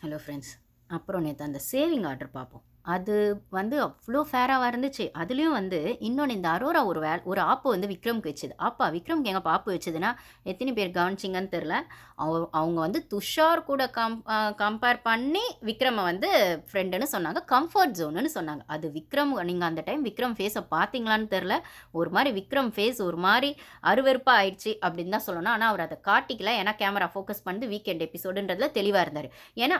Hello friends. அப்புறம் நேத்து அந்த சேவிங் ஆர்டர் பார்ப்போம். அது வந்து அவ்ளோ ஃபேராவா இருந்துச்சு. அதுலயும் வந்து இன்னொன்னு இந்த அரோரா ஒரு ஆப் வந்து விக்ரம்க்கு வச்சது. விக்ரம்க்கு எங்கப்பா ஆப் வச்சதுன்னா, எத்தன பேர் கவனிச்சீங்கன்னு தெரியல. அவங்க வந்து துஷார் கூட கம்பேர் பண்ணி விக்ரம வந்து ஃப்ரெண்டுன்னு சொன்னாங்க. கம்ஃபர்ட் ஜோனுன்னு சொன்னாங்க. அது விக்ரம் நீங்க அந்த டைம் விக்ரம் ஃபேஸ பார்த்தீங்களான்னு தெரியல. ஒரு மாரி விக்ரம் ஃபேஸ் ஒரு மாரி அருவருப்பா ஆயிடுச்சு அப்படின்னு தான் சொல்லணும். ஆனா, அவர் அத காட்டிக்கல. ஏன்னா கேமரா ஃபோக்கஸ் பண்ணது வீக்கெண்ட் எபிசோடுன்றதுல தெளிவா இருந்தாரு. ஏன்னா,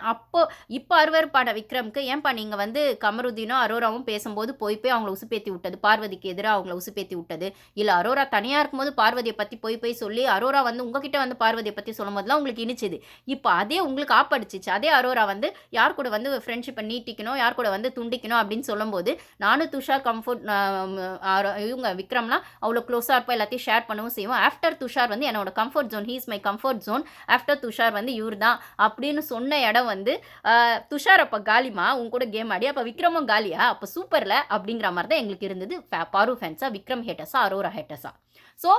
இப்ப அருவருப்பான விக்ரம்க்கு, ஏன்பா நீங்க வந்து கமருதீனும், அரோராவும் பேசும்போது போய் அவங்கள உசுப்பேத்தி விட்டது, பார்வதிக்கு எதிரா அவங்கள உசுப்பேத்தி விட்டது, இல்ல அரோரா தனியா இருக்கும்போது பார்வதிய பத்தி போய் சொல்லி, அரோரா வந்து உங்ககிட்ட வந்து பார்வதிய பத்தி சொல்லும்போதெல்லாம் உங்களுக்கு இனிச்சது. இப்ப அதே உங்களுக்கு ஆப்படிச்சுச்சு. அதே அரோரா வந்து யார் கூட வந்து ஃப்ரெண்ட்ஷிப்ப நீட்டிக்கணும், யார் கூட வந்து துண்டிக்கணும் அப்படின்னு சொல்லும்போது, நானும் துஷார் கம்ஃபர்ட் இவங்க விக்ரம்லாம் அவ்வளோ க்ளோஸா இருப்போம். எல்லாத்தையும் ஷேர் பண்ணவும் செய்வோம். ஆஃப்டர் துஷார் வந்து என்னோட comfort zone. He is my comfort zone. After Tushar வந்து இவர் தான் அப்படின்னு சொன்ன இடம் வந்து துஷார் அப்ப காலிமா உன் கூட கேம் ஆடி, அப்ப விக்ரமும் காலியா, அப்ப சூப்பர்ல அப்படிங்கிற மாதிரி தான் எங்களுக்கு இருந்தது. பாரு ஃபேன்ஸா, விக்ரம் ஹேட்டர்ஸா, அரோரா ஹேட்டர்ஸா. ஸோ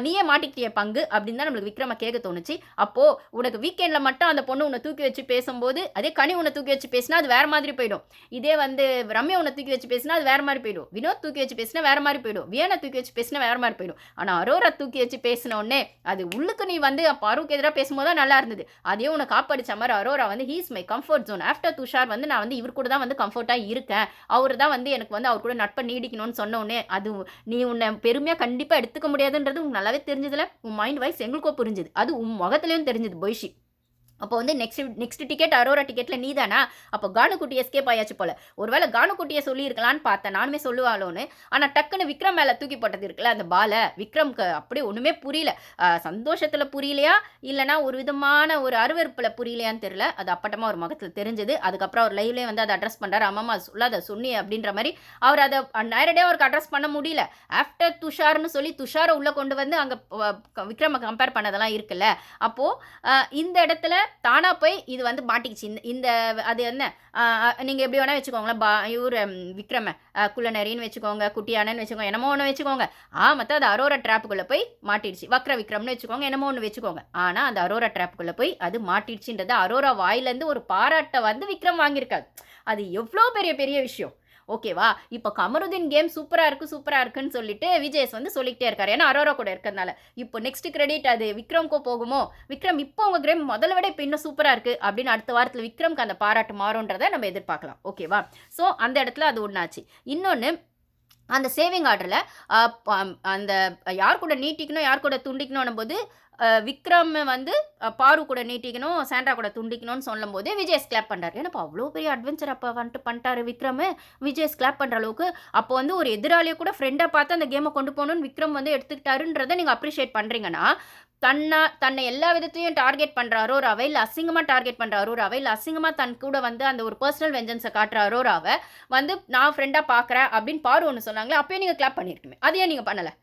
நீயே மாட்டிக்கிட்டிய பங்கு அப்படின்னு தான் நம்மளுக்கு விக்ரம கேட்க தோணுச்சு. அப்போ உனக்கு வீக்கெண்டில் மட்டும் அந்த பொண்ணு உன்னை தூக்கி வச்சு பேசும்போது, அதே கனி உன்னை தூக்கி வச்சு பேசினா அது வேற மாதிரி போயிடும். இதே வந்து ரம்யா உன்னை தூக்கி வச்சு பேசினா அது வேற மாதிரி போயிடும். வினோத் தூக்கி வச்சு பேசினா வேற மாதிரி போயிடும். வியனா தூக்கி வச்சு பேசினா வேற மாதிரி போயிடும். ஆனால் அரோரா தூக்கி வச்சு பேசின உடனே அது உள்ளுக்கு நீ வந்து பாருக்கு எதிராக பேசும்போது தான் நல்லா இருந்தது. அதே உனக்கு காப்படிச்ச மாதிரி அரோரா வந்து he is my comfort zone. After Tushar வந்து நான் வந்து இவர் கூட தான் வந்து கம்ஃபர்ட்டாக இருக்கேன். அவர் தான் வந்து எனக்கு வந்து அவர் கூட நட்பை நீடிக்கணும்னு சொன்ன உடனே அது நீ உன்னை பெருமையாக கண்டிப்பாக எடுத்துக்க முடியாதுன்றது உனக்கு நல்லாவே தெரிஞ்சதுல. உன் மைண்ட் வைஸ் எங்களுக்கோ புரிஞ்சுது. அது உன் முகத்துலயும் தெரிஞ்சது பொய்ஷி. அப்போ வந்து நெக்ஸ்ட் டிக்கெட் அரோரா டிக்கெட்ல நீ தானா? அப்போ கானுக்குட்டி எஸ்கேப் ஆயாச்சு போல. ஒருவேளை கானுக்குட்டியை சொல்லியிருக்கலான்னு பார்த்தேன். நானுமே சொல்லுவாளோன்னு. ஆனால் டக்குன்னு விக்ரம் மேலே தூக்கி போட்டது இருக்குல்ல அந்த பால, விக்ரம்க்கு அப்படியே ஒன்றுமே புரியல. சந்தோஷத்தில் புரியலையா, இல்லைனா ஒரு விதமான ஒரு அருவருப்பில் புரியலையான்னு தெரியல. அது அப்பட்டமாக ஒரு முகத்தில் தெரிஞ்சது. அதுக்கப்புறம் அவர் லைவ்லேயே வந்து அதை அட்ரஸ் பண்ணுறாரு. அம்மா சொல்லாத சொன்னி அப்படின்ற மாதிரி அவர் அதை நேரடியாக அவருக்கு அட்ரஸ் பண்ண முடியல. ஆஃப்டர் துஷார்னு சொல்லி துஷாரை உள்ளே கொண்டு வந்து அங்கே விக்ரமை கம்பேர் பண்ணதெல்லாம் இருக்குல்ல. அப்போது இந்த இடத்துல தானா போய் இது வந்து மாட்டிக்கிச்சு. இந்த அது என்ன நீங்க எப்படி வேணா வச்சுக்கோங்களேன். இவரு விக்ரம குள்ளநரின்னு வச்சுக்கோங்க, குட்டியானன்னு வச்சுக்கோங்க, என்னமோ ஒன்று வச்சுக்கோங்க. மொத்தம் அது அரோரா ட்ராப்புக்குள்ள போய் மாட்டிடுச்சு. வக்ர விக்ரம்னு வச்சுக்கோங்க, என்னமோ ஒன்று வச்சுக்கோங்க. ஆனா அந்த அரோரா ட்ராப்புக்குள்ள போய் அது மாட்டிடுச்சுன்றது அரோரா வாயிலேருந்து ஒரு பாராட்டை வந்து விக்ரம் வாங்கியிருக்காரு. அது எவ்வளோ பெரிய பெரிய விஷயம். ஓகேவா? இப்போ கமருதீன் கேம் சூப்பரா இருக்குன்னு சொல்லிட்டு விஜேஸ் வந்து சொல்லிக்கிட்டே இருக்காரு. ஏன்னா அரோரா கூட இருக்கிறதுனால. இப்போ நெக்ஸ்ட் கிரெடிட் அது விக்ரம்க்கோ போகுமோ? விக்ரம் இப்போ உங்க கேம் முதல்ல விட இப்போ இன்னும் சூப்பரா இருக்கு அப்படின்னு அடுத்த வாரத்தில் விக்ரம்க்கு அந்த பாராட்டு மாறும்ன்றதை நம்ம எதிர்பார்க்கலாம். ஓகேவா? ஸோ அந்த இடத்துல அது ஒன்றாச்சு. இன்னொன்று அந்த சேவிங் ஆர்டரில் அந்த யார் கூட நீட்டிக்கணும், யார் கூட துண்டிக்கணும் போது விக்ரம் வந்து பாரு கூட நீட்டிக்கணும், சாண்ட்ரா கூட துண்டிக்கணும்னு சொல்லும்போதே விஜய் ஸ்கிளாப் பண்ணுறாரு. ஏன்னா அவ்வளோ பெரிய அட்வென்ச்சர் அப்போ வந்துட்டு பண்ணிட்டாரு விக்ரம். விஜய் ஸ்கிளாப் பண்ணுற அளவுக்கு அப்போ வந்து ஒரு எதிராளியை கூட ஃப்ரெண்டாக பார்த்து அந்த கேமை கொண்டு போகணும்னு விக்ரம் வந்து எடுத்துக்கிட்டாருன்றதை நீங்கள் அப்ரிஷியேட் பண்ணுறீங்கன்னா, தன்னை எல்லா விதத்தையும் டார்கெட் பண்ணுற அரோராவை, இல்லை அசிங்கமாக டார்கெட் பண்ணுற அரோராவை, இல்லை அசிங்கமாக தன் கூட வந்து அந்த ஒரு பர்சனல் வெஞ்சன்ஸை காட்டுற அரோராவை வந்து நான் ஃப்ரெண்டாக பார்க்குறேன் அப்படின்னு பாரு ஒன்று சொன்னாங்களே, அப்பயே நீங்கள் கிளாப் பண்ணியிருக்குமே. அதையே நீங்கள் பண்ணலை.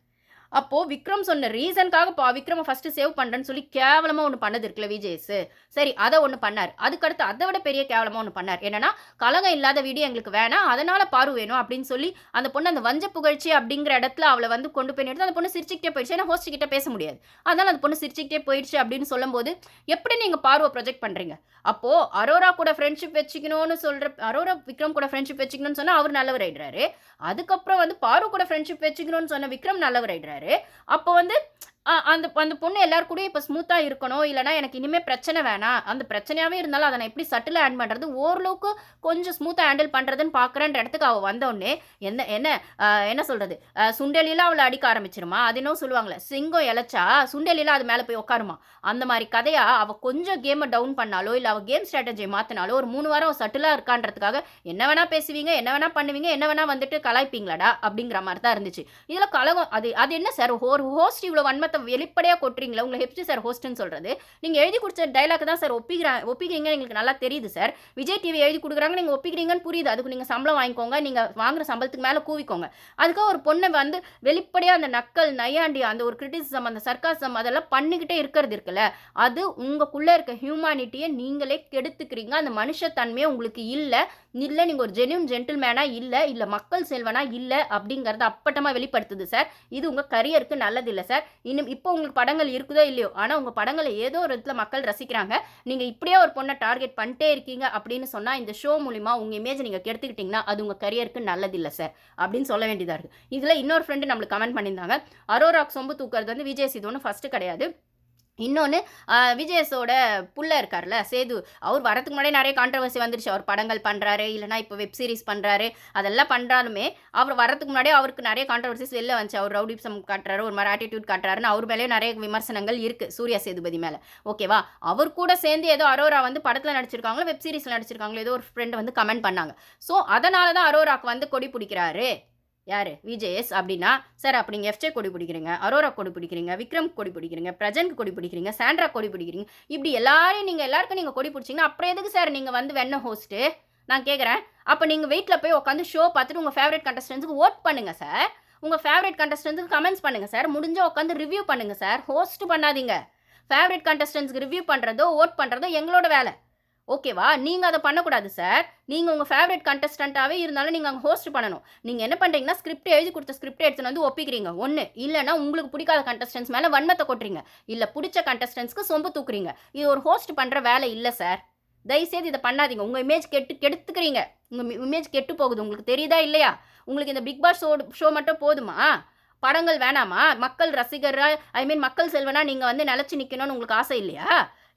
அப்போ விக்ரம் சொன்ன ரீசனுக்காக விக்ரம ஃபர்ஸ்ட் சேவ் பண்றேன்னு சொல்லி கேவலமா ஒன்று பண்ணது இருக்குல்ல விஜேஸ். சரி அதை ஒன்று பண்ணார். அதுக்கடுத்து அதை விட பெரிய கேவலமா ஒன்று பண்ணார். என்னன்னா கலகம் இல்லாத வீடியோ எங்களுக்கு வேணாம், அதனால பாரு வேணும் அப்படின்னு சொல்லி அந்த பொண்ணு அந்த வஞ்ச புகழ்ச்சி அப்படிங்கிற இடத்துல அவளை வந்து கொண்டு போய் நிறுத்தி அந்த பொண்ணு சிரிச்சுக்கிட்டே போயிடுச்சு. ஏன்னா ஹோஸ்ட் கிட்ட பேச முடியாது. அதனால அந்த பொண்ணு சிரிச்சுக்கிட்டே போயிடுச்சு அப்படின்னு சொல்லும்போது எப்படி நீங்க பார்வை ப்ரொஜெக்ட் பண்றீங்க? அப்போ அரோரா கூட ஃப்ரெண்ட்ஷிப் வச்சுக்கணும்னு சொல்ற அரோரா விக்ரம் கூட ஃப்ரெண்ட்ஷிப் வச்சுக்கணும்னு சொன்னா அவர் நல்லவர் ஆயிடுறாரு. அதுக்கப்புறம் வந்து பாரு கூட ஃப்ரெண்ட்ஷிப் வச்சுக்கணும்னு சொன்ன விக்ரம் நல்லவர் ஆயிடுறாரு. அப்போ வந்து அந்த அந்த பொண்ணு எல்லார் கூடயும் இப்போ ஸ்மூத்தா இருக்கணும். இல்லைனா எனக்கு இனிமே பிரச்சனை வேணாம். அந்த பிரச்சனையாவே இருந்தாலும் அதை நான் எப்படி சட்டிலா ஹேண்ட் பண்றது, ஓரளவுக்கு கொஞ்சம் ஸ்மூத்தா ஹேண்டில் பண்றதுன்னு பார்க்குறேன்ற இடத்துக்கு அவள் வந்தோடனே என்ன என்ன என்ன சொல்றது, சுண்டெலியில் அவளை அடிக்க ஆரம்பிச்சிருமா. அது இன்னும் சொல்லுவாங்களே, சிங்கம் இழைச்சா சுண்டெலியில் அது மேலே போய் உட்காருமா. அந்த மாதிரி கதையா அவள் கொஞ்சம் கேமை டவுன் பண்ணாலோ, இல்லை அவள் கேம் ஸ்ட்ராட்டஜியை மாற்றினாலோ ஒரு 3 வாரம் சட்டிலாக இருக்கான்றதுக்காக என்ன வேணா பேசுவீங்க, என்ன வேணா பண்ணுவீங்க, என்ன வேணா வந்துட்டு கலாய்ப்பீங்களாடா அப்படிங்கிற மாதிரி தான் இருந்துச்சு. இதில் கலகம் அது என்ன சார், ஒரு ஹோஸ்ட் இவ்வளோ வன்மத்தை வெளிப்படையாக கொட்டுறீங்களா? உங்களை ஹெப்சி சார் ஹோஸ்ட்னு சொல்றது நீங்கள் எழுதி கொடுத்த டைலாக் தான் சார் ஒப்பிக்கிறீங்கன்னு எங்களுக்கு நல்லா தெரியுது சார். விஜய் டிவி எழுதி கொடுக்குறாங்க, நீங்கள் ஒப்பிக்கிறீங்கன்னு புரியுது. அதுக்கு நீங்கள் சம்பளம் வாங்கிக்கோங்க, நீங்கள் வாங்குற சம்பளத்துக்கு மேலே கூவிக்கோங்க. அதுக்காக ஒரு பொண்ணை வந்து வெளிப்படையாக அந்த நக்கல் நையாண்டி அந்த ஒரு கிரிட்டிசிசம் அந்த சர்க்காசம் அதெல்லாம் பண்ணிக்கிட்டே இருக்கிறது இருக்குல்ல, அது உங்களுக்குள்ளே இருக்க ஹியூமானிட்டியை நீங்களே கெடுத்துக்கிறீங்க. அந்த மனுஷத்தன்மையே உங்களுக்கு இல்லை. நீங்கள் ஒரு ஜென்யூன் ஜென்டில்மேனாக இல்லை மக்கள் செல்வனா இல்லை அப்படிங்கிறத அப்பட்டமாக வெளிப்படுத்துது சார். இது உங்கள் கரியருக்கு நல்லது இல்லை சார். இனிமேல் இப்போ உங்களுக்கு படங்கள் இருக்குதோ இல்லையோ, ஆனால் உங்கள் படங்களை ஏதோ ஒரு இடத்துல மக்கள் ரசிக்கிறாங்க. நீங்கள் இப்படியே ஒரு பொண்ணை டார்கெட் பண்ணிட்டே இருக்கீங்க அப்படின்னு சொன்னால், இந்த ஷோ மூலிமா உங்கள் இமேஜ் நீங்கள் கெடுத்துக்கிட்டீங்கன்னா, அது உங்கள் கரியருக்கு நல்லதில்லை சார் அப்படின்னு சொல்ல வேண்டியதாக இருக்குது. இதில் இன்னொரு ஃப்ரெண்டு நம்மளுக்கு கமெண்ட் பண்ணியிருந்தாங்க, அரோராக்கு சொம்பு தூக்குறது வந்து விஜய் சேது ஃபஸ்ட்டு கிடையாது. இன்னொன்று விஜயஸோட புள்ள இருக்கார்ல சேது, அவர் வரதுக்கு முன்னாடியே நிறைய கான்ட்ரவர்சி வந்துருச்சு. அவர் படங்கள் பண்ணுறாரு, இல்லைனா இப்போ வெப் சீரிஸ் பண்ணுறாரு, அதெல்லாம் பண்ணுறாலுமே அவர் வரதுக்கு முன்னாடியே அவருக்கு நிறைய கான்ட்ரவர்சிஸ் வெளில வந்துச்சு. அவர் ரவுடிசம் காட்டுறாரு, ஒரு மாதிரி ஆட்டிடியூட் காட்டுறாருன்னு அவர் மேலேயும் நிறைய விமர்சனங்கள் இருக்குது சூர்யா சேதுபதி மேலே. ஓகேவா, அவர் கூட சேர்ந்து ஏதோ அரோரா வந்து படத்தில் நடிச்சிருக்காங்களோ வெப் சீரிஸில் நடிச்சிருக்காங்களோ ஏதோ ஒரு ஃப்ரெண்டு வந்து கமெண்ட் பண்ணாங்க. ஸோ அதனால தான் அரோராக்கு வந்து கொடி பிடிக்கிறாரு யார் விஜேஎஸ் அப்படின்னா, சார் அப்போ நீங்கள் எஃப்ஜே கொடி பிடிக்கிறீங்க, அரோரா கொடி பிடிக்கிறீங்க, விக்ரம் கொடி பிடிக்கிறீங்க, பிரஜனுக்கு கொடி பிடிக்கிறீங்க, சாண்ட்ரா கொடி பிடிக்கிறீங்க, இப்படி எல்லாருக்கும் நீங்கள் கொடி பிடிச்சிங்கன்னா அப்புறம் எதுக்கு சார் நீங்கள் வந்து வெண்ண ஹோஸ்ட்டு நான் கேட்குறேன். அப்போ நீங்கள் வெயிட்டில் போய் உட்காந்து ஷோ பார்த்துட்டு உங்கள் ஃபேவரட் கண்டஸ்டன்ஸுக்கு ஓட் பண்ணுங்கள் சார், உங்கள் ஃபேவரட் கண்டஸ்டன்ஸுக்கு கமெண்ட்ஸ் பண்ணுங்கள் சார், முடிஞ்சால் உட்காந்து ரிவ்யூ பண்ணுங்கள் சார், ஹோஸ்ட் பண்ணாதீங்க. ஃபேவரட் கண்டஸ்டன்ஸ்க்கு ரிவ்யூ பண்ணுறதோ ஓட் பண்ணுறதோ எங்களோட வேலை. ஓகேவா, நீங்கள் அதை பண்ணக்கூடாது சார். நீங்கள் உங்கள் ஃபேவரட் கண்டஸ்டண்ட்டாகவே இருந்தாலும் நீங்கள் அங்கே ஹோஸ்ட் பண்ணணும். நீங்கள் என்ன பண்ணுறீங்கன்னா ஸ்கிரிப்ட் எழுதி கொடுத்த ஸ்கிரிப்ட் எடுத்துன்னு வந்து ஒப்பிக்கிறீங்க ஒன்று, இல்லைனா உங்களுக்கு பிடிக்காத கண்டஸ்டன்ஸ் மேலே வன்மத்தை கொட்டுறீங்க, இல்லை பிடிச்ச கண்டஸ்டன்ஸ்க்கு சொம்பு தூக்குறீங்க. இது ஒரு ஹோஸ்ட் பண்ணுற வேலை இல்லை சார். தயவுசெய்து இதை பண்ணாதீங்க. உங்கள் இமேஜ் கெடுத்துக்கிறீங்க. உங்கள் இமேஜ் கெட்டு போகுது. உங்களுக்கு தெரியுதா இல்லையா? உங்களுக்கு இந்த பிக் பாஸ் ஷோ மட்டும் போதுமா? படங்கள் வேணாமா? மக்கள் ரசிகராக மக்கள் செல்வனா நீங்கள் வந்து நிலச்சி நிற்கணும்னு உங்களுக்கு ஆசை இல்லையா?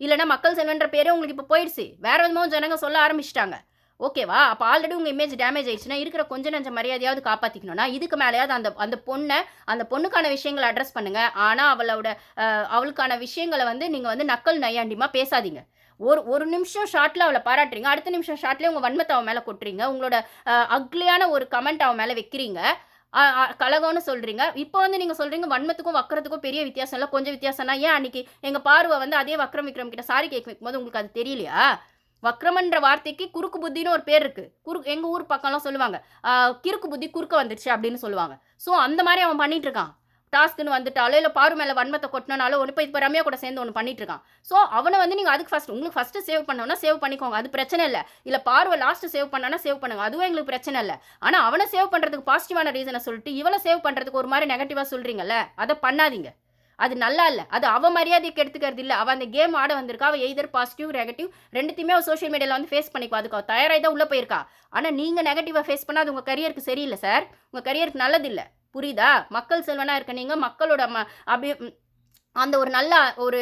இல்லைனா மக்கள் செல்வன்ற பேரே உங்களுக்கு இப்போ போயிடுச்சு. வேற விதமாக ஜனங்க சொல்ல ஆரம்பிச்சிட்டாங்க. ஓகேவா, அப்போ ஆல்ரெடி உங்கள் இமேஜ் டேமேஜ் ஆயிடுச்சுன்னா இருக்கிற கொஞ்சம் நஞ்ச மரியாதையாவது காப்பாற்றிக்கணும்னா இதுக்கு மேலேயாவது அந்த பொண்ணுக்கான விஷயங்களை அட்ரஸ் பண்ணுங்கள். ஆனால் அவளுக்கான விஷயங்களை வந்து நீங்கள் வந்து நக்கல் நையாண்டிமா பேசாதீங்க. ஒரு நிமிஷம் ஷார்ட்டில் அவளை பாராட்டுறீங்க, அடுத்த நிமிஷம் ஷார்ட்லேயே உங்கள் வன்மத்தை அவன் மேலே கொட்டுறீங்க, உங்களோட அக்லியான ஒரு கமெண்ட் அவன் மேலே வைக்கிறீங்க, கலகம்னு சொல்கிறீங்க. இப்போ வந்து நீங்கள் சொல்கிறீங்க வன்மத்துக்கும் வக்கரத்துக்கும் பெரிய வித்தியாசம் இல்லை, கொஞ்சம் வித்தியாசம்னா ஏன் அன்றைக்கி எங்கள் பார்வை வந்து அதே விக்ரம் கிட்ட சாரி கேட்க வைக்கும்போது உங்களுக்கு அது தெரியலையா? வக்ரமன்ற வார்த்தைக்கு குறுக்கு புத்தின்னு ஒரு பேர் இருக்குது. எங்கள் ஊர் பக்கம்லாம் சொல்லுவாங்க கிறுக்கு புத்தி குறுக்க வந்துடுச்சு அப்படின்னு சொல்லுவாங்க. ஸோ அந்த மாதிரி அவன் பண்ணிகிட்டு இருக்கான். டாஸ்க்குன்னு வந்துட்டாலோ இல்லை பாரு மேலே வன்மத்தை கொட்டினாலோ ஒன்று இப்போ ரம்யா கூட சேர்ந்து ஒன்று பண்ணிட்டு இருக்கான். ஸோ அவனை வந்து நீங்கள் அதுக்கு உங்களுக்கு ஃபஸ்ட்டு சேவ் பண்ணோன்னா சேவ் பண்ணிக்கோங்க, அது பிரச்சனை இல்லை. இல்லை பார்வை லாஸ்ட்டு சேவ் பண்ணோன்னா சேவ் பண்ணுங்க, அதுவும் எங்களுக்கு பிரச்சனை இல்லை. ஆனால் அவனை சேவ் பண்ணுறதுக்கு பாசிட்டிவான ரீசனை சொல்லிட்டு இவளை சேவ் பண்ணுறதுக்கு ஒரு மாதிரி நெகட்டிவாக சொல்கிறீங்கல்ல, அதை பண்ணாதீங்க. அது நல்லா இல்லை. அது அவள் மரியாதைக்கு எடுத்துக்கிறது இல்லை. அவள் அந்த கேம் ஆட வந்திருக்கா. அவள் எய்தர் பாசிட்டிவ் நெகட்டிவ் ரெண்டுத்தையுமே அவள் சோஷியல் மீடியாவில் வந்து ஃபேஸ் பண்ணிக்குவா. அதுக்கு அவள் தயாராக தான் உள்ளே போயிருக்கா. ஆனால் நீங்கள் நெகட்டிவாக ஃபேஸ் பண்ணால் அது உங்கள் கரியருக்கு சரியில்லை சார், உங்கள் கரியருக்கு நல்லதில்லை. புரியுதா? மக்கள் செல்வனாக இருக்க நீங்கள் மக்களோட அந்த ஒரு நல்ல ஒரு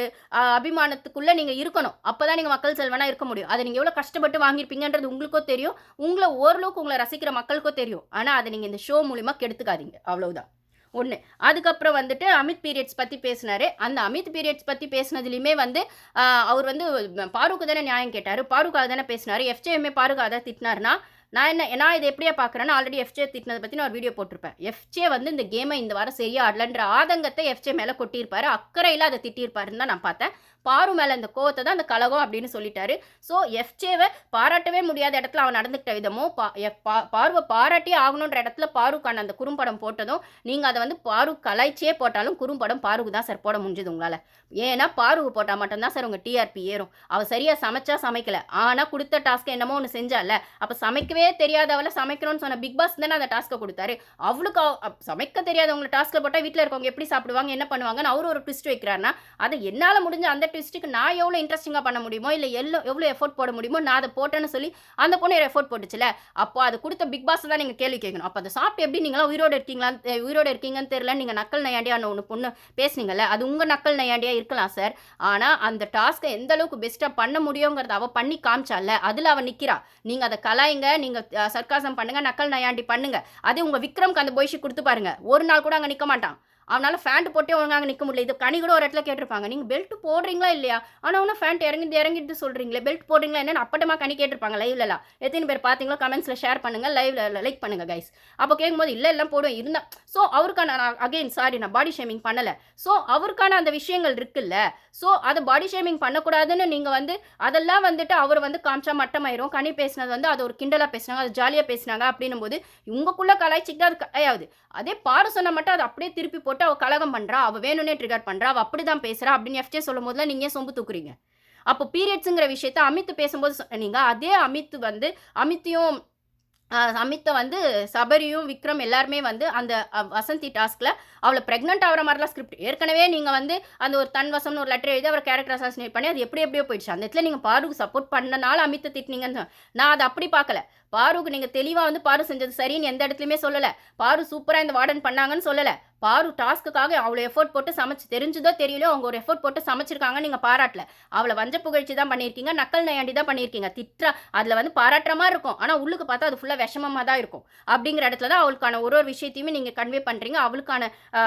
அபிமானத்துக்குள்ளே நீங்கள் இருக்கணும். அப்போ தான் நீங்கள் மக்கள் செல்வனாக இருக்க முடியும். அதை நீங்கள் எவ்வளோ கஷ்டப்பட்டு வாங்கியிருப்பீங்கன்றது உங்களுக்கோ தெரியும், ஓரளவுக்கு உங்களை ரசிக்கிற மக்களுக்கோ தெரியும். ஆனால் அதை நீங்கள் இந்த ஷோ மூலிமா கெடுத்துக்காதீங்க, அவ்வளவுதான் ஒன்று. அதுக்கப்புறம் வந்துட்டு அமித் பீரியட்ஸ் பற்றி பேசினார். அந்த அமித் பீரியட்ஸ் பற்றி பேசினதுலையுமே வந்து அவர் வந்து பாருக்கு தானே நியாயம் கேட்டார், பாருக்காக தானே பேசினார். எஃப்ஜேஎம்ஏ பாருக்காக தான் திட்டினார்னா நான் இதை எப்படியா பார்க்குறேன்னா ஆல்ரெடி எஃப்ஜே திட்டினதை பற்றி நான் ஒரு வீடியோ போட்டிருப்பேன். எஃப்ஜே வந்து இந்த கேமை இந்த வாரம் சரியா ஆடலன்ற ஆதங்கத்தை எஃப்ஜே மேலே கொட்டியிருப்பாரு, அக்கறையில் அதை திட்டியிருப்பாருன்னு தான் நான் பார்த்தேன். பாரு மேலே இந்த கோவத்தை தான் அந்த கலகம் அப்படின்னு சொல்லிட்டாரு. ஸோ எஃப்ஜேவை பாராட்டவே முடியாத இடத்துல அவன் நடந்துக்கிட்ட விதமும் பார்வை பாராட்டியே ஆகணுன்ற இடத்துல பாருக்கான அந்த குறும்படம் போட்டதும் நீங்கள் அதை வந்து பாரு கலாய்ச்சியே போட்டாலும் குறும்படம் பாருக்கு தான் சார் போட முடிஞ்சது உங்களால். ஏன்னா பாருக்கு போட்டால் மட்டும்தான் சார் உங்கள் டிஆர்பி ஏறும். அவள் சரியாக சமைச்சா சமைக்கல, ஆனால் கொடுத்த டாஸ்க்கு என்னமோ ஒன்று செஞ்சால, அப்போ சமைக்கவே தெரியாதவளை சமைக்கணும்னு சொன்ன பிக் பாஸ் தானே அந்த டாஸ்க்கை கொடுத்தாரு. அவளுக்கு சமைக்க தெரியாதவங்களை டாஸ்க்கில் போட்டால் வீட்டில் இருக்கவங்க எப்படி சாப்பிடுவாங்க என்ன பண்ணுவாங்கன்னு அவர் ஒரு ட்விஸ்ட் வைக்கிறாருன்னா அதை என்னால் முடிஞ்ச அந்த ட்விஸ்ட்டுக்கு நான் எவ்வளோ இன்ட்ரெஸ்டிங்காக பண்ண முடியுமோ இல்லை எவ்வளோ எஃபோர்ட் போட முடியுமோ நான் அதை போட்டேன்னு சொல்லி அந்த பொண்ணு எஃபோர்ட் போட்டுச்சுல, அப்போ அது கொடுத்த பிக் பாஸ் தான் நீங்கள் கேள்வி கேட்கணும். அப்போ அதை சாப்பிட்டு எப்படி நீங்களாம் உயிரோடு இருக்கீங்கன்னு தெரியல, நீங்கள் நக்கல் நையாண்டியான ஒன்று பொண்ணு பேசுனீங்கல்ல, அது உங்கள் நக்கல் நையாண்டியாக இருக்கலாம் சார். ஆனால் அந்த டாஸ்க்கை எந்த அளவுக்கு பெஸ்ட்டாக பண்ண முடியுங்கிறத அவள் பண்ணி காமிச்சால, அதில் அவள் நிற்கிறா. நீங்கள் அதை கலாய்ங்க, நீங்கள் சர்க்காசம் பண்ணுங்க, நக்கல் நையாண்டி பண்ணுங்க. அதே உங்கள் விக்ரம்க்கு அந்த பொய்ஷி கொடுத்து பாருங்க, ஒரு நாள் கூட அங்கே நிற்க மாட்டான். அவனால் ஃபேண்ட் போட்டே ஒழுங்காக நிற்க முடியல. இது கனி கூட ஒரு இடத்துல கேட்டிருப்பாங்க, நீங்கள் பெல்ட் போடுறீங்களா இல்லையா, ஆனால் ஒன்றும் ஃபேண்ட் இறங்கிட்டு சொல்கிறீங்களே, பெல்ட் போடுறீங்களா என்னன்னு அப்பட்டமாக கனி கேட்டிருப்பாங்க லைவ்லலாம். எத்தனை பேர் பார்த்தீங்களோ கமெண்ட்ஸில் ஷேர் பண்ணுங்கள், லைவ்ல லைக் பண்ணுங்கள் கைஸ். அப்போ கேட்கும்போது இல்லை எல்லாம் போடுவேன் இருந்தால். ஸோ அவருக்கான அகெயின் சாரி நான் பாடி ஷேமிங் பண்ணலை. ஸோ அவருக்கான அந்த விஷயங்கள் இருக்குல்ல, ஸோ அதை பாடி ஷேமிங் பண்ணக்கூடாதுன்னு நீங்கள் வந்து அதெல்லாம் வந்துட்டு அவர் வந்து காமிச்சா மட்டமாயிரும். கனி பேசினது வந்து அது ஒரு கிண்டலாக பேசினாங்க, அது ஜாலியாக பேசினாங்க அப்படின்னும் போது உங்களுக்குள்ளே கலாய்ச்சிக்கிட்டு அது கலையாவது. அதே பாரு சொன்ன மட்டும் அதை அப்படியே திருப்பி போட்டு அவள் கலகம் பண்ணுறா, அவள் வேணும்னே ட்ரிகர் பண்ணுறா, அவள் அப்படி தான் பேசுகிறா அப்படின்னு எஃப்ஜே சொல்லும் போதுலாம் நீங்கள் சொம்பு தூக்குறீங்க. அப்போ பீரியட்ஸுங்கிற விஷயத்த அமித் பேசும்போது நீங்கள் அதே அமித்தையும் அமித்த வந்து சபரியும், விக்ரம் எல்லாருமே வந்து அந்த வசந்தி டாஸ்க்ல அவள பிரெக்னன்ட் ஆகுற மாரிலாம் ஸ்கிரிப்ட். ஏற்கனவே நீங்க வந்து அந்த ஒரு தன்வசம்னு ஒரு லெட்டர் எழுதி அவர கேரக்டர் அசாசினேட் பண்ணி அது எப்படியோ போயிடுச்சு. அந்த இடத்துல நீங்க பாருக்கு சப்போர்ட் பண்ணனால அமித்த திட்டுனீங்கன்னு நான் அத அப்படி பார்க்கல. பாருக்கு நீங்க தெளிவா வந்து பாரு செஞ்சது சரின்னு எந்த இடத்துலயுமே சொல்லல. பாரு சூப்பரா இந்த வார்டன் பண்ணாங்கன்னு சொல்லல. பாரு டாஸ்க்குக்காக அவ்வளோ எஃபோர்ட் போட்டு சமைச்சு தெரிஞ்சதோ தெரியலையோ அவங்க ஒரு எஃபோர்ட் போட்டு சமைச்சிருக்காங்கன்னு நீங்க பாராட்டல. அவள வஞ்ச புகழ்ச்சி தான் பண்ணியிருக்கீங்க. நக்கல் நையாண்டி தான் பண்ணியிருக்கீங்க. அதில வந்து பாராட்டுற மாரி இருக்கும். ஆனா உள்ளுக்கு பார்த்தா அது ஃபுல்லா விஷமமா தான் இருக்கும். அப்படிங்கிற இடத்துல தான் அவளுக்கான ஒரு ஒரு விஷயத்தையுமே நீங்க கன்வே பண்றீங்க. அவளுக்கான அ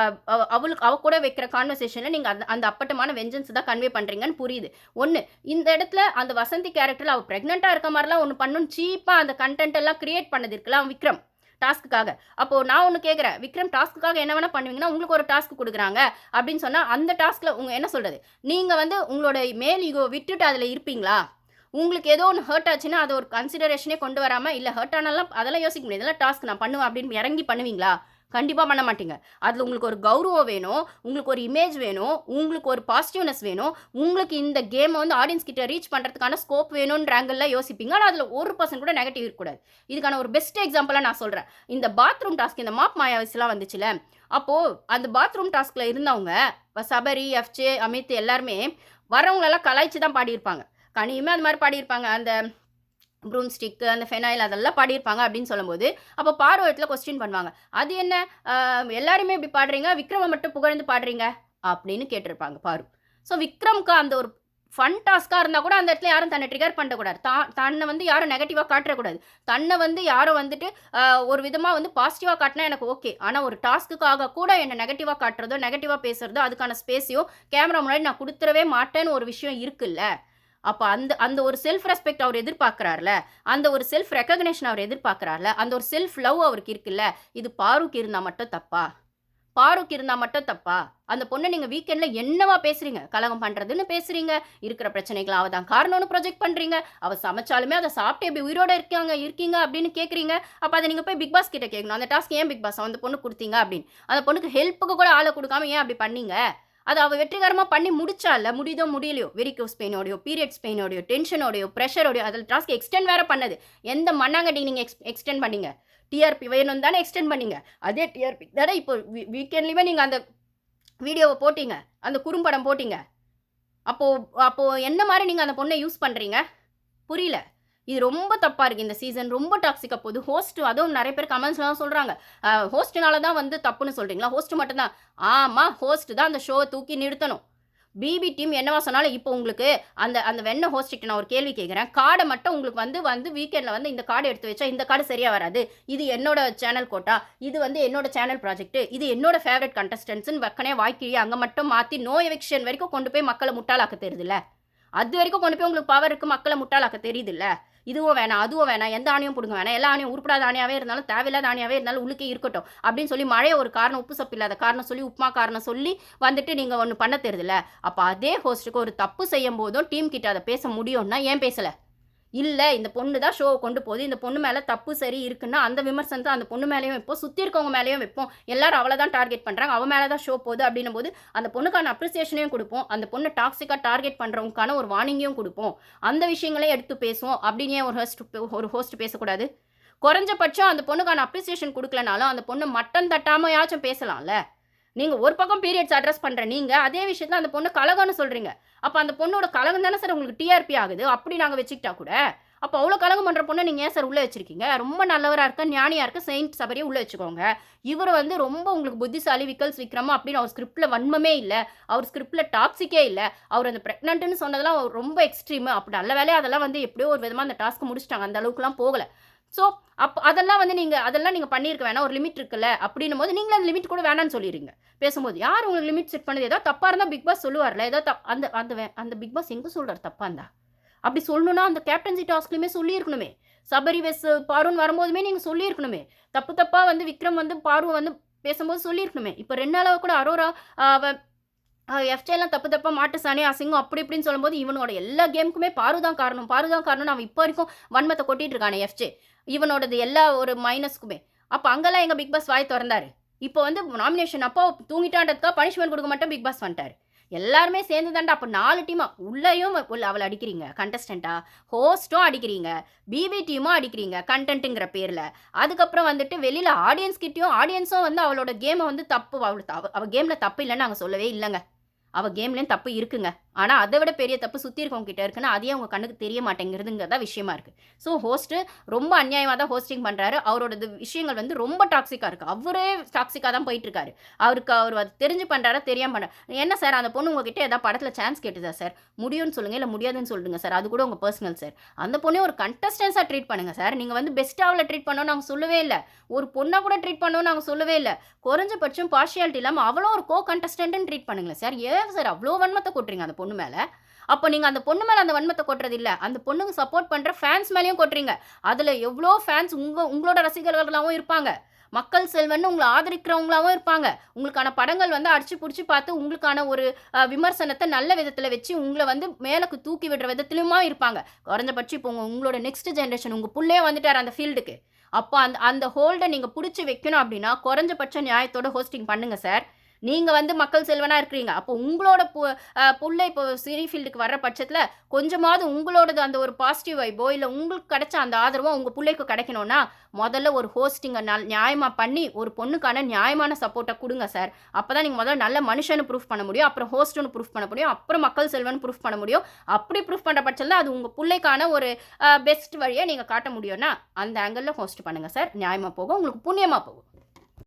அவ கூட வைக்கிற கான்வர்சேஷன்ல நீங்க அந்த அப்பட்டமான வெஞ்சன்ஸ் தான் கன்வே பண்றீங்கன்னு புரியுது. ஒண்ணு இந்த இடத்துல அந்த வசந்தி கேரக்டர்ல அவ பிரெக்னன்ட்டா இருக்க மாரிலாம் ஒண்ணு பண்ணணும்னு சீப்பா அந்த கன்டென்ட் எல்லாம் கிரியேட் பண்ணது இருக்குல்ல விக்ரம். டாஸ்க்குக்காக. அப்போ நான் ஒண்ணு கேட்கிறேன். விக்ரம் டாஸ்க்குக்காக என்ன வேணா பண்ணுவீங்கன்னா, உங்களுக்கு ஒரு டாஸ்க் குடுக்குறாங்க அப்படின்னு சொன்னா, அந்த டாஸ்க்ல உங்க என்ன சொல்றது? நீங்க வந்து உங்களோட மேல் ஈகோவ விட்டுட்டு அதுல இருப்பீங்களா? உங்களுக்கு ஏதோ ஒண்ணு ஹர்ட் ஆச்சுன்னா, அத ஒரு கன்சிடரேஷனே கொண்டு வராம, இல்ல ஹர்ட் ஆனாலாம் அதெல்லாம் யோசிக்க முடியாது. இதெல்லாம் டாஸ்க் நான் பண்ணுவேன் அப்படின்னு இறங்கி பண்ணுவீங்களா? கண்டிப்பா பண்ண மாட்டீங்க. அதுல உங்களுக்கு ஒரு கௌரவம் வேணும், உங்களுக்கு ஒரு இமேஜ் வேணும், உங்களுக்கு ஒரு பாசிட்டிவ்னஸ் வேணும், உங்களுக்கு இந்த கேம வந்து ஆடியன்ஸ் கிட்ட ரீச் பண்றதுக்கான ஸ்கோப் வேணும்ன்ற ஆங்கிள்ல யோசிப்பீங்க. ஆனா அதுல 1% கூட நெகட்டிவ் இருக்கக்கூடாது. இதுக்கான ஒரு பெஸ்ட் எக்ஸாம்பிளா நான் சொல்றேன். இந்த பாத்ரூம் டாஸ்க் இந்த மாப் மாயாவிஸ்லாம் வந்துச்சுல்ல, அப்போ அந்த பாத்ரூம் டாஸ்க்ல இருந்தவங்க, சபரி, எஃப்ஜே, அமித் எல்லாருமே வரவங்களெல்லாம் கலாய்ச்சு தான் பாடியிருப்பாங்க. கனியுமே அது மாரி பாடியிருப்பாங்க. அந்த ப்ரூம் ஸ்டிக்கு, அந்த ஃபெனாயில் அதெல்லாம் பாடியிருப்பாங்க அப்படின்னு சொல்லும்போது, அப்போ பாரு ஒரு இடத்துல கொஸ்டின் பண்ணுவாங்க. "அது என்ன எல்லாருமே இப்படி பாடுறீங்க, விக்ரம மட்டும் புகழ்ந்து பாடுறீங்க?" அப்படின்னு கேட்டிருப்பாங்க பாரு. ஸோ விக்ரம்க்கு அந்த ஒரு ஃபன் டாஸ்க்கா இருந்தா கூட அந்த இடத்துல யாரும் தன்னை ட்ரிகர் பண்ணக்கூடாது. தன்னை வந்து யாரும் நெகட்டிவா காட்டிறக்கூடாது. தன்னை வந்து யாரும் வந்துட்டு ஒரு விதமா வந்து பாசிட்டிவா காட்டினா எனக்கு ஓகே. ஆனா ஒரு டாஸ்க்குக்காக கூட என்ன நெகட்டிவா காட்டுறதோ, நெகட்டிவா பேசுறதோ, அதுக்கான ஸ்பேஸையோ கேமரா முன்னாடி நான் குடுத்துறவே மாட்டேன்னு ஒரு விஷயம் இருக்குல்ல. அப்ப அந்த அந்த ஒரு செல்ஃப் ரெஸ்பெக்ட் அவர் எதிர்பார்க்கிறார்ல, அந்த ஒரு செல்ஃப் ரெகக்னிஷன் அவர் எதிர்பார்க்கிறார்ல, அந்த ஒரு செல்ஃப் லவ் அவருக்கு இருக்குல்ல, இது பாருக்கு இருந்தா மட்டும் தப்பா? பாருக்கு இருந்தா மட்டும் தப்பா? அந்த பொண்ண நீங்க வீக்கெண்ட்ல என்னவா பேசுறீங்க? கலகம் பண்றதுன்னு பேசுறீங்க. இருக்கிற பிரச்சனைக்கு அவ தான் காரணம்னு ப்ரொஜெக்ட் பண்றீங்க. அவ சமைச்சாலுமே அத சாப்பிட்டு எப்படி உயிரோட இருக்கீங்க அப்படின்னு கேட்கிறீங்க. அப்ப அத நீங்க போய் பிக் பாஸ் கிட்ட கேட்கணும். அந்த டாஸ்க் ஏன் பிக் பாஸ் அந்த பொண்ணுக்கு குடுத்தீங்க அப்படின்னு. அந்த பொண்ணுக்கு ஹெல்ப்புக்கு கூட ஆள குடுக்காம ஏன் அப்படி பண்ணீங்க? அத அவ வெற்றிகரமா பண்ணி முடிச்சால்ல. முடியுதோ முடியலையோ, வெரிகோஸ் பெயினோடயோ, பீரியட்ஸ் பெயினோடயோ, டென்ஷனோடயோ, பிரஷரோடயோ அதில டாஸ்க் எக்ஸ்டெண்ட் வேற பண்ணது. எந்த மண்ணாங்கட்டிக்கு நீங்க எக்ஸ்டெண்ட் பண்ணீங்க? டிஆர்பி வேணும்னு தானே எக்ஸ்டெண்ட் பண்ணீங்க. அதே டிஆர்பி தானே இப்போ வீக்கெண்ட்லயுமே நீங்க அந்த வீடியோவ போட்டீங்க. அந்த குறும்படம் போட்டீங்க. அப்போ அப்போ என்ன மாரி நீங்க அந்த பொண்ண யூஸ் பண்றீங்க? புரியல. இது ரொம்ப தப்பா இருக்கு. இந்த சீசன் ரொம்ப டாக்ஸிக்கா போகுது. ஹோஸ்ட் அதுவும் நெறைய பேர் கமெண்ட்ஸ்லாம் சொல்றாங்க. ஹோஸ்ட்னால தான் வந்து தப்புன்னு சொல்றீங்களா? ஹோஸ்ட் மட்டும் தான். ஆமா, ஹோஸ்ட் தான் அந்த ஷோவ தூக்கி நிறுத்தணும். பிபி டீம் என்னவா சொன்னாலும் இப்போ உங்களுக்கு அந்த அந்த வெண்ண ஹோஸ்ட் கிட்ட நான் ஒரு கேள்வி கேட்கிறேன். கார்ட மட்டும் உங்களுக்கு வந்து வந்து வீக்கெண்ட்ல வந்து இந்த கார்டு எடுத்து வச்சா இந்த கார்டு சரியா வராது. இது என்னோட சேனல் கோட்டா. இது வந்து என்னோட சேனல் ப்ராஜெக்ட். இது என்னோட ஃபேவரைட் கண்டஸ்டன்ட்ஸ்ன்னு வக்கனே வாய்க்கிழிய அங்க மட்டும் மாத்தி நோ எவிக்ஷன் வரைக்கும் கொண்டு போய் மக்கள முட்டாளாக்க தெரியுதுல்ல. அது வரைக்கும் கொண்டு போய் உங்களுக்கு பவர் இருக்கு மக்கள முட்டாளாக்க தெரியுதுல்ல. இதுவும் வேணாம், அதுவும் வேணாம், எந்த ஆணையும் புடுங்க வேணாம். எல்லா ஆணையும் உருப்படாத ஆணையாவே இருந்தாலும், தேவையில்லாத ஆணையாவே இருந்தாலும் உள்ளுக்கே இருக்கட்டும். அப்படின்னு சொல்லி மழைய ஒரு காரணம், உப்பு சப்பு இல்லாத காரணம் சொல்லி, உப்புமா காரணம் சொல்லி வந்துட்டு நீங்க ஒண்ணு பண்ண தெரியுதுல்ல. அப்ப அதே ஹோஸ்ட்டுக்கு ஒரு தப்பு செய்யும்போதும் டீம் கிட்ட அத பேச முடியும்னா ஏன் பேசல? இல்ல இந்த பொண்ணு தான் ஷோவ கொண்டு போகுது. இந்த பொண்ணு மேல தப்பு சரி இருக்குன்னா, அந்த விமர்சனத்த அந்த பொண்ணு மேலயும் வைப்போம். சுத்தி இருக்கவங்க மேலயும் வைப்போம். எல்லாரும் அவள தான் டார்கெட் பண்றாங்க. அவ மேல தான் ஷோ போகுது அப்டின்னும்போது, அந்த பொண்ணுக்கான அப்ரிசியேஷனையும் குடுப்போம். அந்த பொண்ண டாக்ஸிக்கா டார்கெட் பண்றவங்களுக்கான ஒரு வார்னிங்கையும் குடுப்போம். அந்த விஷயங்களையும் எடுத்து பேசுவோம். அப்டின்னு ஏன் ஒரு ஹோஸ்ட் பேசக்கூடாது? குறைஞ்சபட்சம் அந்த பொண்ணுக்கான அப்ரிசியேஷன் குடுக்கலனாலும், அந்த பொண்ண மட்டம் தட்டாமயாச்சும் பேசலாம்ல. நீங்க ஒரு பக்கம் பீரியட்ஸ் அட்ரஸ் பண்ற நீங்க, அதே விஷயத்துல அந்த பொண்ண கலகம்னு சொல்றீங்க. அப்ப அந்த பொண்ணோட கலகம் தானே சார் உங்களுக்கு டிஆர்பி ஆகுது. அப்படி நாங்க வச்சுக்கிட்டா கூட. அப்ப அவ்ளோ கலகம் பண்ற பொண்ண நீங்க ஏன் சார் உள்ள வச்சிருக்கீங்க? ரொம்ப நல்லவரா இருக்க, ஞானியா இருக்க, செயின்ட் சபரிய உள்ள வச்சுக்கோங்க. இவரு வந்து ரொம்ப உங்களுக்கு புத்திசாலி, விக்கல்ஸ் விக்ரமா அப்படின்னு அவர் ஸ்கிரிப்ட்ல வன்மமே இல்ல. அவர் ஸ்கிரிப்ட்ல டாக்ஸிக்கே இல்ல. அவர் அந்த பிரெக்னன்ட்ன்னு சொன்னதெல்லாம் ரொம்ப எக்ஸ்ட்ரீம். அப்படி நல்ல வேளையா அதெல்லாம் வந்து எப்படியோ ஒரு விதமா அந்த டாஸ்க்க முடிச்சுட்டாங்க. அந்த அளவுக்குலாம் போகல. ஸோ, அதெல்லாம் வந்து அதெல்லாம் நீங்க பண்ணியிருக்க வேணாம். ஒரு லிமிட் இருக்குல்ல. அப்படின்னும்போது நீங்களும் அந்த லிமிட் கூட வேணான்னு சொல்லிர்றீங்க. பேசும்போது. யார் உங்களுக்கு லிமிட் செட் பண்ணது? ஏதாவது தப்பா இருந்தா பிக் பாஸ் சொல்லுவார்ல. ஏதாவது அந்த அந்த அந்த பிக் பாஸ் எங்க சொல்றாரு தப்பா இருந்தா? அப்படி சொல்லணும்னா அந்த கேப்டன்சி டாஸ்க்லயுமே சொல்லியிருக்கணுமே. சபரி வெஸ் பாருன்னு வரும்போதுமே நீங்க சொல்லியிருக்கணுமே. தப்பு தப்பா வந்து விக்ரம் வந்து பாரு வந்து பேசும்போது சொல்லியிருக்கணுமே. இப்ப 2 நாளா கூட அரோரா அவ எஃப்ஜேலாம் தப்பு தப்பா மாட்டு சாணி, அசிங்கம் அப்படி இப்படின்னு சொல்லும்போது, இவனோட எல்லா கேமுக்குமே பாரு தான் காரணம், பாரு தான் காரணம்னு அவன் இப்போ வரைக்கும் வன்மத்த கொட்டிட்டு இருக்கானே எஃப்ஜே. இவனோடது எல்லா ஒரு மைனஸ்க்குமே. அப்ப அங்கலாம் எங்க பிக் பாஸ் வாய் தொறந்தாரு? இப்போ வந்து நாமினேஷன் அப்போ தூங்கிட்டான்றதுக்காக பனிஷ்மென்ட் குடுக்க மாட்டேன் பிக் பாஸ் வந்துட்டாரு. எல்லாருமே சேர்ந்து தான்டா அப்போ 4 டீமா உள்ளேயும் அவளை அடிக்கிறீங்க கண்டஸ்டண்ட்டா, ஹோஸ்ட்டும் அடிக்கிறீங்க, பிபி டீமும் அடிக்கிறீங்க கண்டென்ட்டுங்கிற பேரில். அதுக்கப்புறம் வந்துட்டு வெளியில் ஆடியன்ஸ் கிட்டேயும் ஆடியன்ஸும் வந்து அவளோட கேமை வந்து தப்பு அவள் கேமில் தப்பு இல்லைன்னு நாங்கள் சொல்லவே இல்லைங்க. அவள் கேம்லேயும் தப்பு இருக்குங்க. ஆனால் அதை விட பெரிய தப்பு சுற்றி இருக்கவங்க கிட்ட இருக்குன்னா அதையே அவங்க கண்ணுக்கு தெரிய மாட்டேங்கிறதுங்கிறதா விஷயமா இருக்குது. ஸோ ஹோஸ்ட்டு ரொம்ப அநியாயமாக தான் ஹோஸ்டிங் பண்ணுறாரு. அவரோட விஷயங்கள் வந்து ரொம்ப டாக்ஸிக்காக இருக்குது. அவரே டாக்ஸிக்காக தான் போயிட்டுருக்காரு. அவர் அது தெரிஞ்சு பண்ணுறாரா தெரியாமல் பண்ணுறாரு. என்ன சார் அந்த பொண்ணு உங்ககிட்ட ஏதாவது படத்தில் சான்ஸ் கேட்டுதா சார்? முடியும்னு சொல்லுங்கள், இல்லை முடியாதுன்னு சொல்லுங்கள் சார். அது கூட உங்கள் பர்சனல் சார். அந்த பொண்ணே ஒரு கண்டஸ்டன்ஸாக ட்ரீட் பண்ணுங்கள் சார். நீங்கள் வந்து பெஸ்ட்டாக அவளை ட்ரீட் பண்ணோன்னு நாங்கள் சொல்லவே இல்லை. ஒரு பொண்ணை கூட ட்ரீட் பண்ணோன்னு நாங்கள் சொல்லவே இல்லை. குறைஞ்சபட்சம் பார்ஷியாலிட்டி இல்லாமல் அவளும் ஒரு கண்டஸ்டன்ட்னு ட்ரீட் பண்ணுங்களேன் சார். ஏன் சார் அவ்வளோ வன்மத்தை கொட்டுறீங்க அந்த பொண்ணு மேலே? அப்போ நீங்கள் அந்த பொண்ணு மேலே அந்த வன்மத்தை கொட்டுறது இல்லை, அந்த பொண்ணுக்கு சப்போர்ட் பண்ணுற ஃபேன்ஸ் மேலேயும் கொட்டுறீங்க. அதில் எவ்வளோ ஃபேன்ஸ் உங்களோட ரசிகர்களாகவும் இருப்பாங்க, மக்கள் செல்வன்னு உங்களை ஆதரிக்கிறவங்களாகவும் இருப்பாங்க. உங்களுக்கான படங்கள் வந்து அடிச்சு பிடிச்சி பார்த்து உங்களுக்கான ஒரு விமர்சனத்தை நல்ல விதத்தில் வச்சு உங்களை வந்து மேலுக்கு தூக்கி விடுற விதத்துலையுமா இருப்பாங்க. குறைஞ்சபட்சம் இப்போ உங்களோட நெக்ஸ்ட் ஜென்ரேஷன் உங்கள் புள்ளையே வந்துட்டார் அந்த ஃபீல்டுக்கு. அப்போ அந்த ஹோல்டை நீங்கள் பிடிச்சி வைக்கணும் அப்படின்னா குறைஞ்சபட்ச நியாயத்தோட ஹோஸ்டிங் பண்ணுங்கள் சார். நீங்கள் வந்து மக்கள் செல்வனாக இருக்கிறீங்க. அப்போ உங்களோட புள்ளை இப்போ சினி ஃபீல்டுக்கு வர்ற பட்சத்தில் கொஞ்சமாவது உங்களோடது அந்த ஒரு பாசிட்டிவ் வைப்போ இல்லை உங்களுக்கு கிடைச்ச அந்த ஆதரவோ உங்கள் பிள்ளைக்கு கிடைக்கணும்னா முதல்ல ஒரு ஹோஸ்டிங்கை நியாயமாக பண்ணி ஒரு பொண்ணுக்கான நியாயமான சப்போர்ட்டை கொடுங்க சார். அப்போ தான் நீங்கள் முதல்ல நல்ல மனுஷன்னு ப்ரூஃப் பண்ண முடியும், அப்புறம் ஹோஸ்ட்டுன்னு ப்ரூஃப் பண்ண முடியும், அப்புறம் மக்கள் செல்வன்னு ப்ரூஃப் பண்ண முடியும். அப்படி ப்ரூஃப் பண்ணுற பட்சத்தில் அது உங்கள் பிள்ளைக்கான ஒரு பெஸ்ட் வழியை நீங்கள் காட்ட முடியும்னா அந்த ஆங்கிளில் ஹோஸ்ட் பண்ணுங்கள் சார். நியாயமாக போகும், உங்களுக்கு புண்ணியமாக போகும்.